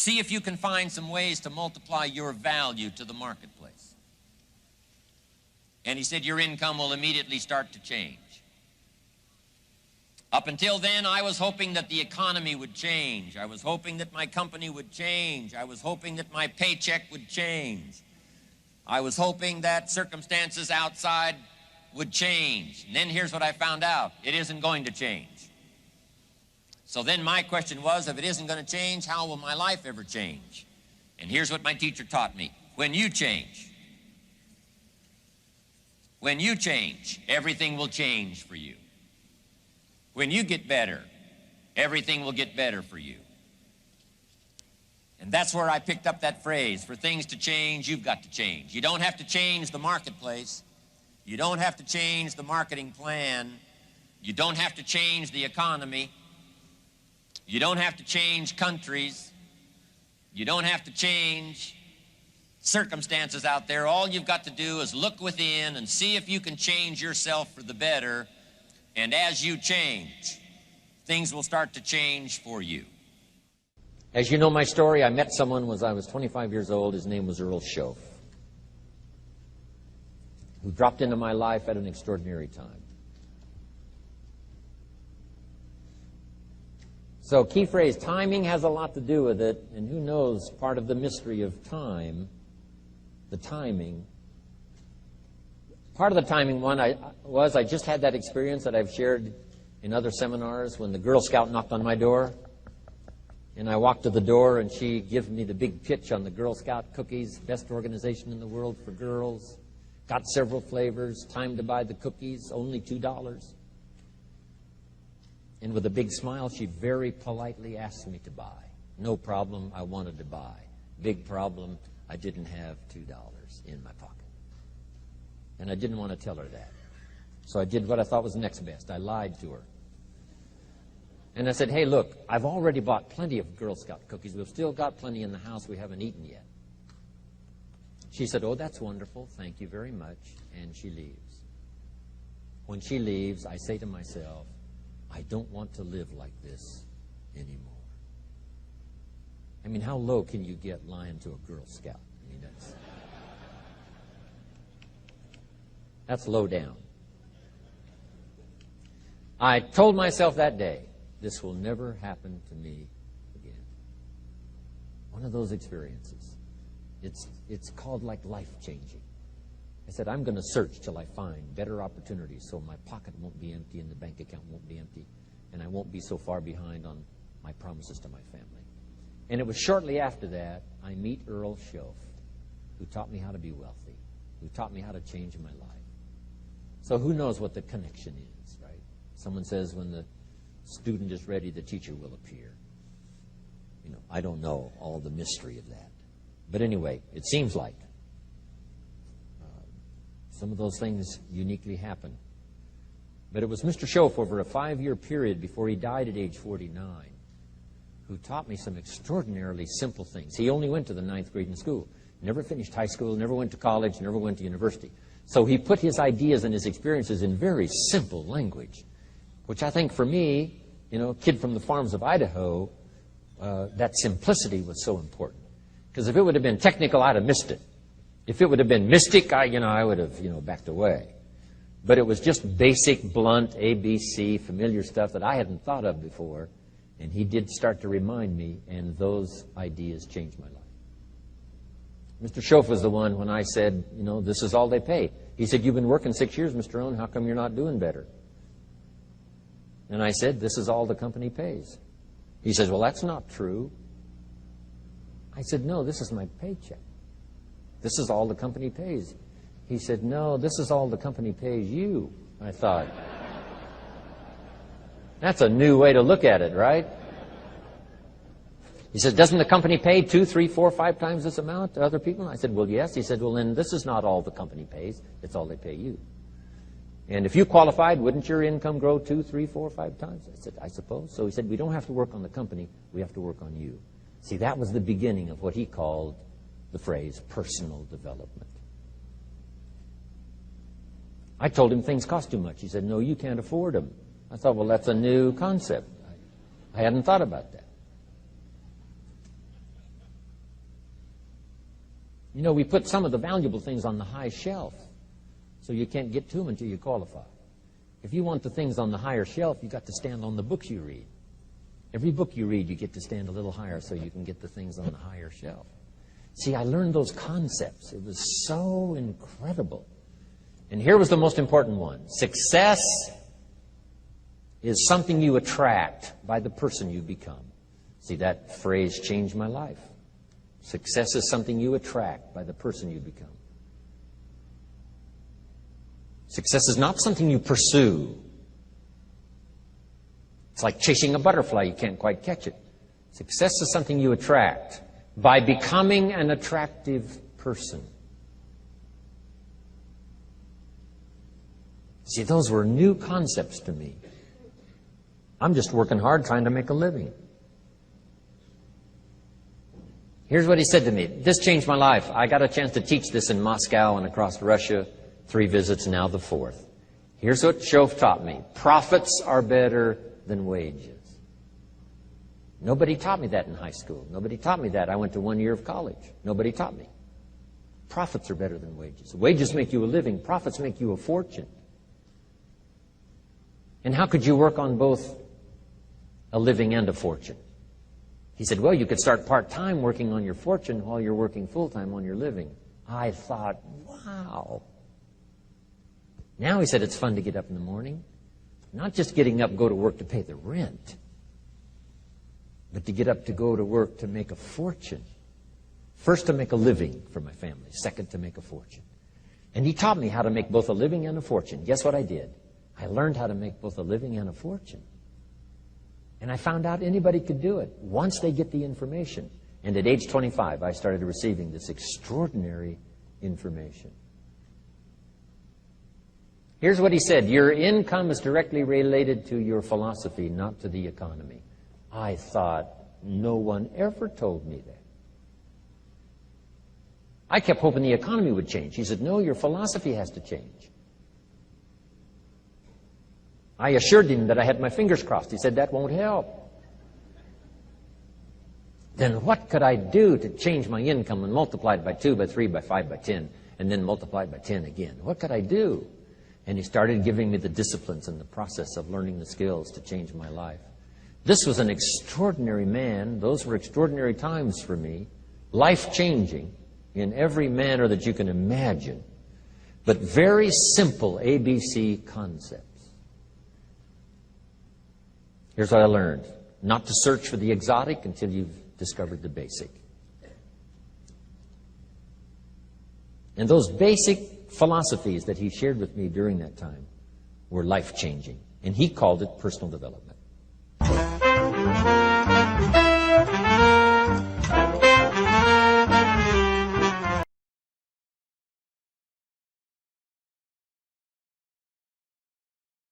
See if you can find some ways to multiply your value to the marketplace. And he said, your income will immediately start to change. Up until then, I was hoping that the economy would change. I was hoping that my company would change. I was hoping that my paycheck would change. I was hoping that circumstances outside would change. And then here's what I found out. It isn't going to change. So then my question was, if it isn't going to change, how will my life ever change? And here's what my teacher taught me. When you change, everything will change for you. When you get better, everything will get better for you. And that's where I picked up that phrase, for things to change, you've got to change. You don't have to change the marketplace. You don't have to change the marketing plan. You don't have to change the economy. You don't have to change countries. You don't have to change circumstances out there. All you've got to do is look within and see if you can change yourself for the better. And as you change, things will start to change for you. As you know my story, I met someone when I was 25 years old. His name was Earl Schoaf, who dropped into my life at an extraordinary time. So, key phrase, timing has a lot to do with it, and who knows, part of the mystery of time, the timing. Part of the timing one I just had that experience that I've shared in other seminars when the Girl Scout knocked on my door. And I walked to the door and she gives me the big pitch on the Girl Scout cookies, best organization in the world for girls. Got several flavors, time to buy the cookies, only $2. And with a big smile, she very politely asked me to buy. No problem, I wanted to buy. Big problem, I didn't have $2 in my pocket. And I didn't want to tell her that. So I did what I thought was next best. I lied to her. And I said, hey, look, I've already bought plenty of Girl Scout cookies. We've still got plenty in the house we haven't eaten yet. She said, oh, that's wonderful. Thank you very much. And she leaves. When she leaves, I say to myself, I don't want to live like this anymore. I mean, how low can you get lying to a Girl Scout? I mean, that's low down. I told myself that day, this will never happen to me again. One of those experiences. It's called like life-changing. I said, I'm going to search till I find better opportunities so my pocket won't be empty and the bank account won't be empty and I won't be so far behind on my promises to my family. And it was shortly after that I meet Earl Schoaf, who taught me how to be wealthy, who taught me how to change my life. So who knows what the connection is, right? Someone says when the student is ready, the teacher will appear. You know, I don't know all the mystery of that. But anyway, it seems like some of those things uniquely happen. But it was Mr. Schoaf over a 5-year period before he died at age 49 who taught me some extraordinarily simple things. He only went to the 9th grade in school. Never finished high school, never went to college, never went to university. So he put his ideas and his experiences in very simple language, which I think for me, you know, kid from the farms of Idaho, that simplicity was so important. Because if it would have been technical, I'd have missed it. If it would have been mystic, I would have, backed away. But it was just basic, blunt, ABC, familiar stuff that I hadn't thought of before. And he did start to remind me, and those ideas changed my life. Mr. Schoaf was the one when I said, this is all they pay. He said, you've been working 6 years, Mr. Rohn, how come you're not doing better? And I said, this is all the company pays. He says, well, that's not true. I said, no, this is my paycheck. This is all the company pays. He said, no, this is all the company pays you. I thought, that's a new way to look at it, right? He said, doesn't the company pay 2, 3, 4, 5 times this amount to other people? I said, well, yes. He said, well, then this is not all the company pays. It's all they pay you. And if you qualified, wouldn't your income grow 2, 3, 4, 5 times? I said, I suppose. So he said, we don't have to work on the company. We have to work on you. See, that was the beginning of what he called the phrase personal development. I told him things cost too much. He said, no, you can't afford them. I thought, well, that's a new concept. I hadn't thought about that. You know, we put some of the valuable things on the high shelf, so you can't get to them until you qualify. If you want the things on the higher shelf, you've got to stand on the books you read. Every book you read, you get to stand a little higher so you can get the things on the higher shelf. See, I learned those concepts. It was so incredible. And here was the most important one. Success is something you attract by the person you become. See, that phrase changed my life. Success is something you attract by the person you become. Success is not something you pursue. It's like chasing a butterfly. You can't quite catch it. Success is something you attract by becoming an attractive person. See, those were new concepts to me. I'm just working hard trying to make a living. Here's what he said to me. This changed my life. I got a chance to teach this in Moscow and across Russia. 3 visits, now the 4th. Here's what Shof taught me. Profits are better than wages. Nobody taught me that in high school. Nobody taught me that. I went to 1 year of college. Nobody taught me. Profits are better than wages. Wages make you a living. Profits make you a fortune. And how could you work on both a living and a fortune? He said, well, you could start part-time working on your fortune while you're working full-time on your living. I thought, wow. Now, he said, it's fun to get up in the morning. Not just getting up, go to work to pay the rent, but to get up to go to work to make a fortune. First, to make a living for my family. Second, to make a fortune. And he taught me how to make both a living and a fortune. Guess what I did? I learned how to make both a living and a fortune. And I found out anybody could do it once they get the information. And at age 25, I started receiving this extraordinary information. Here's what he said. Your income is directly related to your philosophy, not to the economy. I thought, no one ever told me that. I kept hoping the economy would change. He said, no, your philosophy has to change. I assured him that I had my fingers crossed. He said, that won't help. Then what could I do to change my income and multiply it by 2, by 3, by 5, by 10, and then multiply it by 10 again? What could I do? And he started giving me the disciplines and the process of learning the skills to change my life. This was an extraordinary man. Those were extraordinary times for me. Life-changing in every manner that you can imagine. But very simple ABC concepts. Here's what I learned. Not to search for the exotic until you've discovered the basic. And those basic philosophies that he shared with me during that time were life-changing. And he called it personal development.